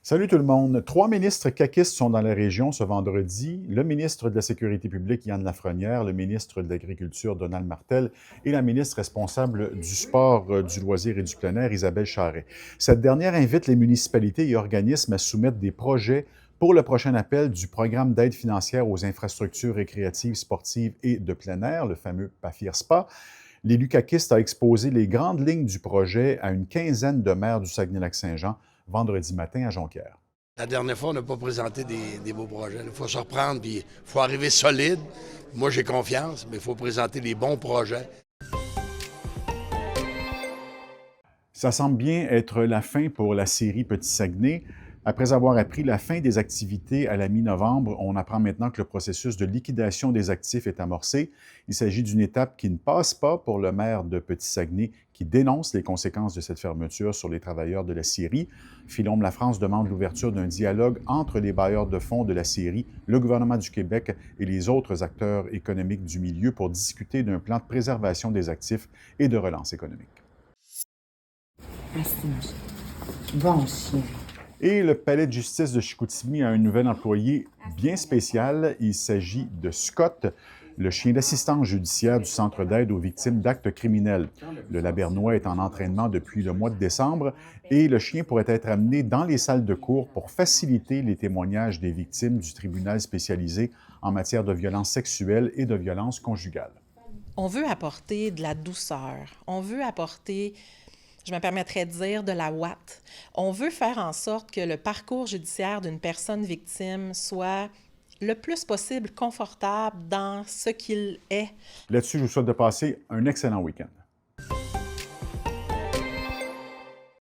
Salut tout le monde. 3 ministres caquistes sont dans la région ce vendredi. Le ministre de la Sécurité publique, Yann Lafrenière, le ministre de l'Agriculture, Donald Martel, et la ministre responsable du sport, du loisir et du plein air, Isabelle Charret. Cette dernière invite les municipalités et organismes à soumettre des projets pour le prochain appel du programme d'aide financière aux infrastructures récréatives, sportives et de plein air, le fameux PAFIR-SPA. L'élu caquiste a exposé les grandes lignes du projet à une quinzaine de maires du Saguenay-Lac-Saint-Jean vendredi matin à Jonquière. La dernière fois, on n'a pas présenté des beaux projets. Il faut se reprendre, puis il faut arriver solide. Moi, j'ai confiance, mais il faut présenter les bons projets. Ça semble bien être la fin pour la série Petit Saguenay. Après avoir appris la fin des activités à la mi-novembre, on apprend maintenant que le processus de liquidation des actifs est amorcé. Il s'agit d'une étape qui ne passe pas pour le maire de Petit Saguenay, qui dénonce les conséquences de cette fermeture sur les travailleurs de la scierie. Philombe Lafrance demande l'ouverture d'un dialogue entre les bailleurs de fonds de la scierie, le gouvernement du Québec et les autres acteurs économiques du milieu pour discuter d'un plan de préservation des actifs et de relance économique. Bon chien. Et le palais de justice de Chicoutimi a un nouvel employé bien spécial. Il s'agit de Scott, le chien d'assistance judiciaire du Centre d'aide aux victimes d'actes criminels. Le Labernois est en entraînement depuis le mois de décembre et le chien pourrait être amené dans les salles de cour pour faciliter les témoignages des victimes du tribunal spécialisé en matière de violences sexuelles et de violences conjugales. On veut apporter de la douceur. On veut apporter, je me permettrais de dire, de la ouate. On veut faire en sorte que le parcours judiciaire d'une personne victime soit le plus possible confortable dans ce qu'il est. Là-dessus, je vous souhaite de passer un excellent week-end.